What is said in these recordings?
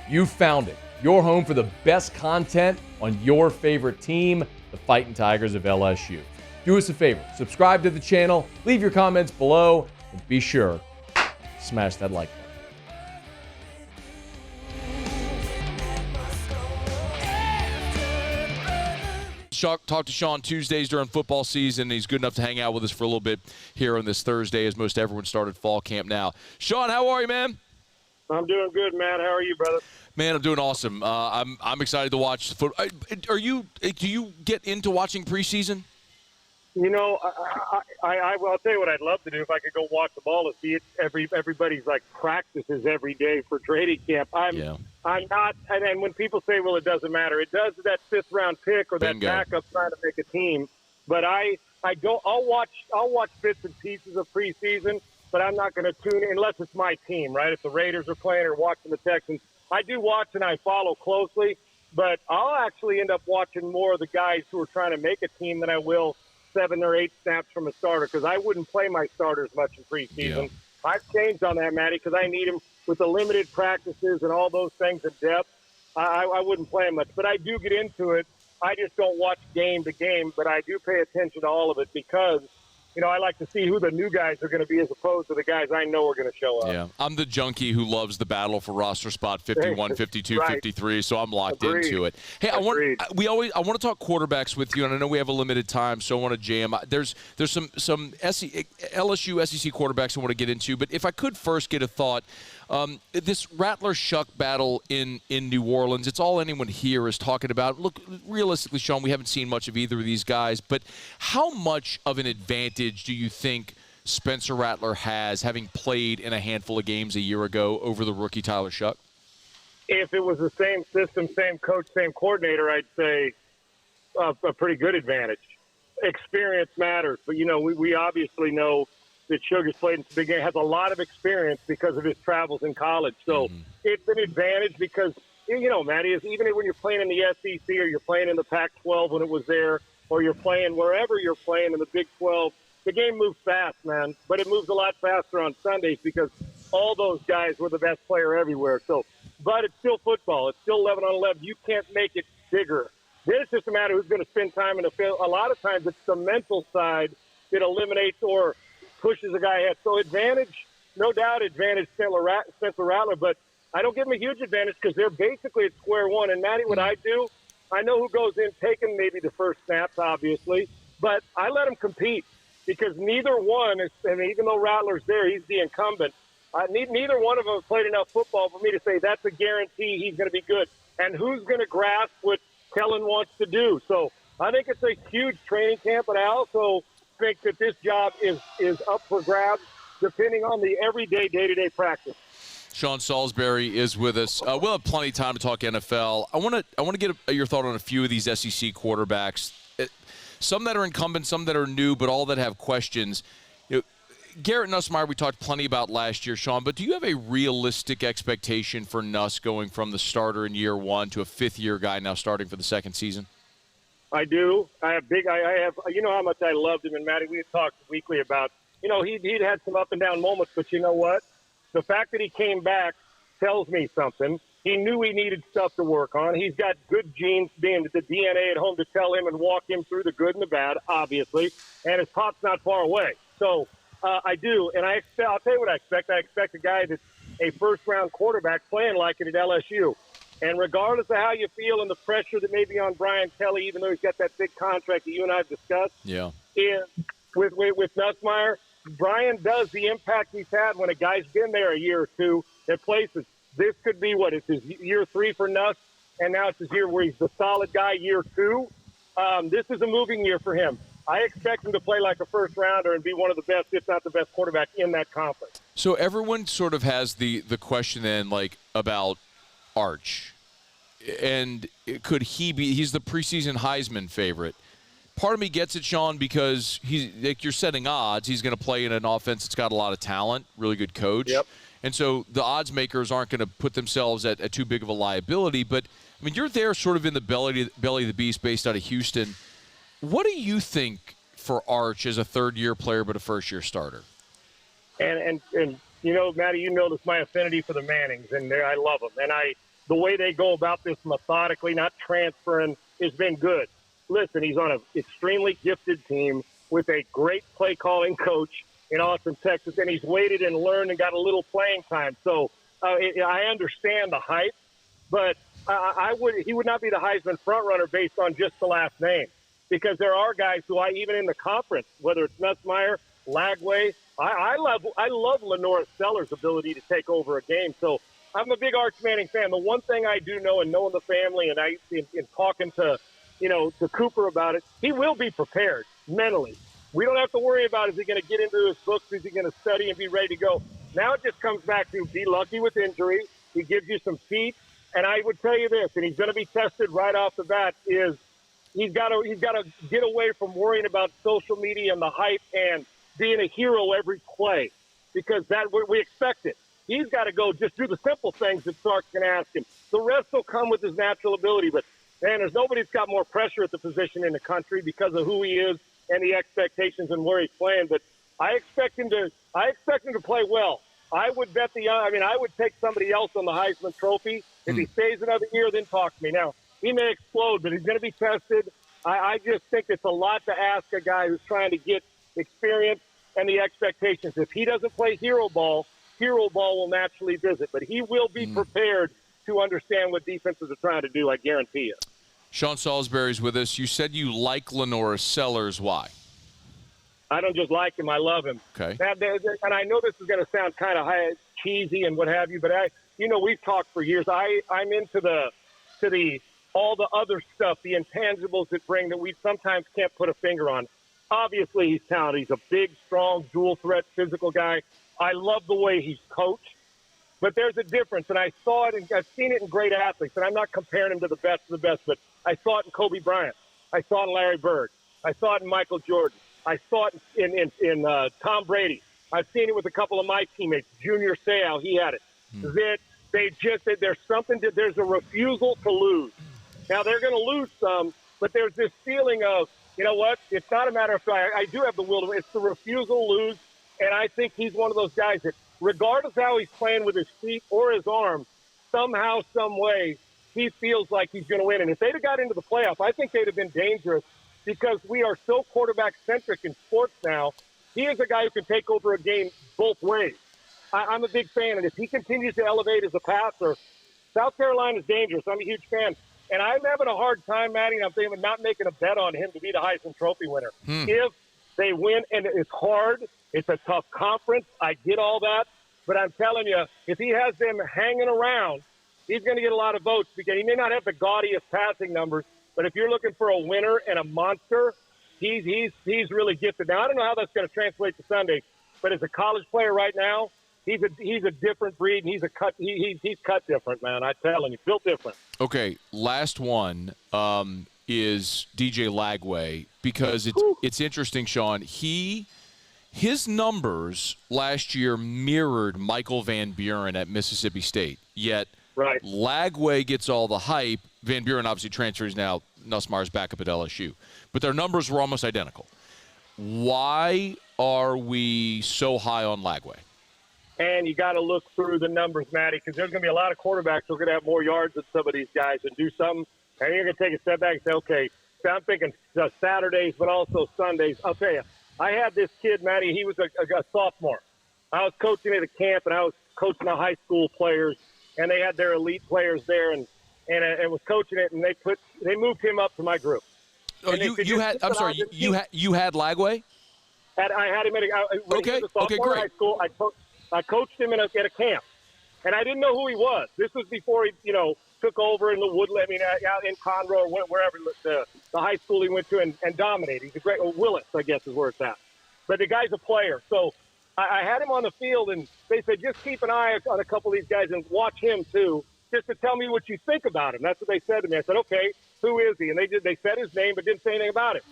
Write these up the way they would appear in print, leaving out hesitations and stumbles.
You found it. Your home for the best content on your favorite team, the Fighting Tigers of LSU. Do us a favor, subscribe to the channel, leave your comments below, and be sure to smash that like button. Talk to Shough Tuesdays during football season. He's good enough to hang out with us for a little bit here on this Thursday, as most everyone started fall camp now. Shough, how are you, man? I'm doing good, Matt. How are you, brother? Man, I'm doing awesome. I'm excited to watch the football. Do you get into watching preseason? You know, I'll tell you what I'd love to do if I could go watch the ball and see it. Everybody's like practices every day for training camp. I'm not. And when people say, well, it doesn't matter, it does. That fifth round pick or that backup trying to make a team. But I'll watch bits and pieces of preseason, but I'm not going to tune in unless it's my team, right? If the Raiders are playing or watching the Texans, I do watch and I follow closely. But I'll actually end up watching more of the guys who are trying to make a team than I will 7 or 8 snaps from a starter, because I wouldn't play my starters much in preseason. Yeah. I've changed on that, Matty, because I need him with the limited practices and all those things in depth. I wouldn't play him much, but I do get into it. I just don't watch game to game, but I do pay attention to all of it because, you know, I like to see who the new guys are going to be as opposed to the guys I know are going to show up. Yeah, I'm the junkie who loves the battle for roster spot 51, 52, right. 53, so I'm locked into it. Hey, I want to talk quarterbacks with you, and I know we have a limited time, so I want to jam. There's some LSU SEC quarterbacks I want to get into, but if I could first get a thought, this Rattler-Shough battle in New Orleans, it's all anyone here is talking about. Look, realistically, Shough, we haven't seen much of either of these guys, but how much of an advantage do you think Spencer Rattler has, having played in a handful of games a year ago, over the rookie Tyler Shough? If it was the same system, same coach, same coordinator, I'd say a pretty good advantage. Experience matters, but, you know, we obviously know that Shough played in some big games, has a lot of experience because of his travels in college. So it's an advantage because, you know, Matty, even when you're playing in the SEC or you're playing in the Pac-12 when it was there, or you're playing wherever you're playing in the Big 12, the game moves fast, man. But it moves a lot faster on Sundays because all those guys were the best player everywhere. So, but it's still football. It's still 11 on 11. You can't make it bigger. Then it's just a matter of who's going to spend time in the field. A lot of times it's the mental side that eliminates or pushes a guy ahead. So advantage, no doubt advantage Spencer Rattler, but I don't give him a huge advantage because they're basically at square one. And, Matty, what I do, I know who goes in taking maybe the first snaps, obviously, but I let him compete because neither one is, and even though Rattler's there, he's the incumbent. Neither one of them have played enough football for me to say that's a guarantee he's going to be good. And who's going to grasp what Kellen wants to do? So I think it's a huge training camp, but I also think that this job is up for grabs depending on the everyday, day-to-day practice. Sean Salisbury is with us. We'll have plenty of time to talk NFL. I want to get your thought on a few of these SEC quarterbacks. Some that are incumbent, some that are new, but all that have questions. You know, Garrett Nussmeier, we talked plenty about last year, Sean, but do you have a realistic expectation for Nuss going from the starter in year one to a fifth-year guy now starting for the second season? I do. I have, you know how much I loved him, and Matty, we had talked weekly about, you know, he'd had some up and down moments, but you know what? The fact that he came back tells me something. He knew he needed stuff to work on. He's got good genes, being the DNA at home to tell him and walk him through the good and the bad, obviously, and his pop's not far away. So I do, and I'll tell you what I expect. I expect a guy that's a first-round quarterback playing like it at LSU. And regardless of how you feel and the pressure that may be on Brian Kelly, even though he's got that big contract that you and I have discussed, with Nussmeier, Brian does the impact he's had when a guy's been there a year or two at places. This could be it's his year 3 for Nuss, and now it's his year where he's the solid guy year 2. This is a moving year for him. I expect him to play like a first-rounder and be one of the best, if not the best quarterback in that conference. So everyone sort of has the question then, like, about Arch. And could he be – he's the preseason Heisman favorite. Part of me gets it, Sean, because you're setting odds. He's going to play in an offense that's got a lot of talent, really good coach. Yep. And so the odds makers aren't going to put themselves at too big of a liability. But, I mean, you're there sort of in the belly of the beast based out of Houston. What do you think for Arch as a third-year player but a first-year starter? And you know, Matty, you know this, my affinity for the Mannings, and I love them. the way they go about this methodically, not transferring, has been good. Listen, he's on an extremely gifted team with a great play-calling coach in Austin, Texas, and he's waited and learned and got a little playing time. So I understand the hype, but he would not be the Heisman frontrunner based on just the last name, because there are guys who even in the conference, whether it's Nussmeier, Lagway, I love LaNorris Sellers' ability to take over a game. So I'm a big Arch Manning fan. The one thing I do know, and knowing the family, and in talking to Cooper about it, he will be prepared mentally. We don't have to worry about, is he going to get into his books, is he going to study and be ready to go? Now it just comes back to be lucky with injury. He gives you some feet. And I would tell you this, and he's going to be tested right off the bat, is he's got to get away from worrying about social media and the hype and being a hero every play, because we expect it. He's got to go just do the simple things that Sark's going to ask him. The rest will come with his natural ability. But, man, there's nobody that's got more pressure at the position in the country because of who he is and the expectations and where he's playing. But I expect him to play well. I would bet I would take somebody else on the Heisman Trophy. If he stays another year, then talk to me. Now, he may explode, but he's going to be tested. I just think it's a lot to ask a guy who's trying to get experience and the expectations. If he doesn't play hero ball will naturally visit. But he will be prepared to understand what defenses are trying to do, I guarantee you. Sean Salisbury's with us. You said you like LaNorris Sellers. Why? I don't just like him. I love him. Okay. And I know this is going to sound kind of cheesy and what have you, but we've talked for years. I'm into all the other stuff, the intangibles that bring that we sometimes can't put a finger on. Obviously, he's talented. He's a big, strong, dual-threat physical guy. I love the way he's coached. But there's a difference, and I saw it, and I've seen it in great athletes, and I'm not comparing him to the best of the best, but I saw it in Kobe Bryant. I saw it in Larry Bird. I saw it in Michael Jordan. I saw it in Tom Brady. I've seen it with a couple of my teammates. Junior Seau, he had it. That there's a refusal to lose. Now, they're going to lose some, but there's this feeling of, you know what, it's not a matter of I do have the will to, it's the refusal to lose, and I think he's one of those guys that, regardless of how he's playing with his feet or his arm, somehow, some way, he feels like he's going to win. And if they'd have got into the playoff, I think they'd have been dangerous, because we are so quarterback-centric in sports now. He is a guy who can take over a game both ways. I'm a big fan, and if he continues to elevate as a passer, South Carolina's dangerous. I'm a huge fan. And I'm having a hard time, Maddie, and I'm thinking of not making a bet on him to be the Heisman Trophy winner. If they win, and it's hard, it's a tough conference, I get all that, but I'm telling you, if he has them hanging around, he's going to get a lot of votes, because he may not have the gaudiest passing numbers, but if you're looking for a winner and a monster, he's really gifted. Now, I don't know how that's going to translate to Sunday, but as a college player right now, he's a different breed, and he's cut different, man. I'm telling you, built different. Okay, last one is DJ Lagway, because it's interesting, Sean. His numbers last year mirrored Michael Van Buren at Mississippi State, yet Lagway gets all the hype. Van Buren obviously transfers now. Nussmeier's backup at LSU. But their numbers were almost identical. Why are we so high on Lagway? And you got to look through the numbers, Matty, because there's going to be a lot of quarterbacks who are going to have more yards than some of these guys and do something. And you're going to take a step back and say, okay, so I'm thinking Saturdays, but also Sundays. I'll tell you, I had this kid, Matty, he was a sophomore. I was coaching at a camp, and I was coaching the high school players, and they had their elite players there, and was coaching it, and they moved him up to my group. Oh, you had Lagway? I had him when he was a sophomore in high school. I coached him at a camp, and I didn't know who he was. This was before he, took over in the Woodland, out in Conroe or wherever the high school he went to and dominated. He's a great Willis, I guess, is where it's at. But the guy's a player. So I had him on the field, and they said, just keep an eye on a couple of these guys and watch him too, just to tell me what you think about him. That's what they said to me. I said, okay, who is he? And they said his name but didn't say anything about it.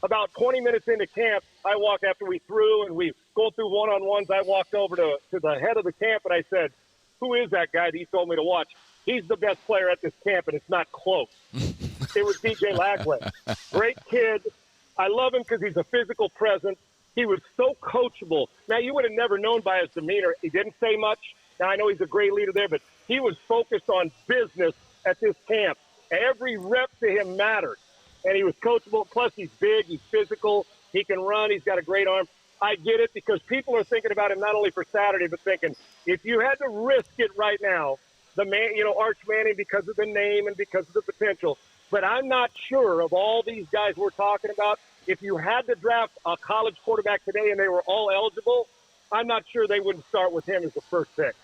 About 20 minutes into camp, I walked after we threw and we go through one-on-ones. I walked over to the head of the camp, and I said, who is that guy that he told me to watch? He's the best player at this camp, and it's not close. It was DJ Lagway. Great kid. I love him because he's a physical presence. He was so coachable. Now, you would have never known by his demeanor. He didn't say much. Now, I know he's a great leader there, but He was focused on business at this camp. Every rep to him mattered, and he was coachable. Plus, he's big, he's physical, he can run, he's got a great arm. I get it because people are thinking about him not only for Saturday, but thinking, if you had to risk it right now, the man, Arch Manning, because of the name and because of the potential. But I'm not sure of all these guys we're talking about. If you had to draft a college quarterback today and they were all eligible, I'm not sure they wouldn't start with him as the first pick.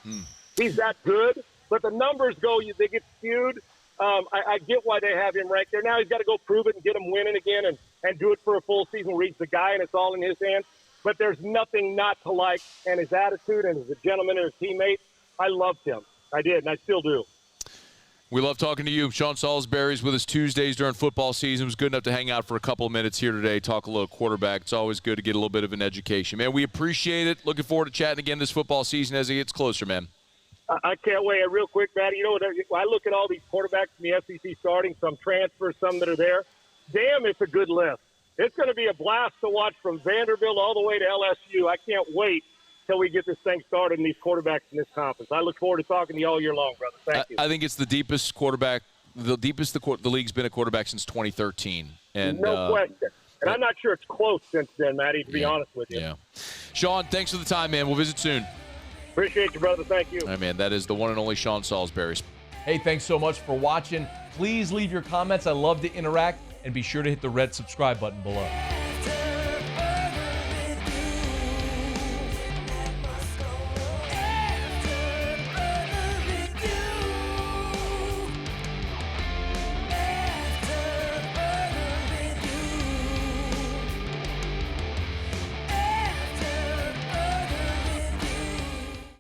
He's that good, but the numbers they get skewed. I get why they have him right there. Now he's got to go prove it and get him winning again and do it for a full season where he's the guy and it's all in his hands. But there's nothing not to like, and his attitude and as a gentleman and his teammate, I loved him. I did, and I still do. We love talking to you. Sean Salisbury's with us Tuesdays during football season. It was good enough to hang out for a couple of minutes here today, talk a little quarterback. It's always good to get a little bit of an education. Man, we appreciate it. Looking forward to chatting again this football season as it gets closer, man. I can't wait. Real quick, Matty, I look at all these quarterbacks in the SEC starting, some transfers, some that are there. Damn, it's a good list. It's going to be a blast to watch from Vanderbilt all the way to LSU. I can't wait till we get this thing started and these quarterbacks in this conference. I look forward to talking to you all year long, brother. Thank you. I think it's the deepest quarterback, the league's been a quarterback since 2013. And no question. And I'm not sure it's close since then, Matty, to be honest with you. Yeah. Sean, thanks for the time, man. We'll visit soon. Appreciate you, brother. Thank you. All right, man. That is the one and only Sean Salisbury. Hey, thanks so much for watching. Please leave your comments. I love to interact. And be sure to hit the red subscribe button below.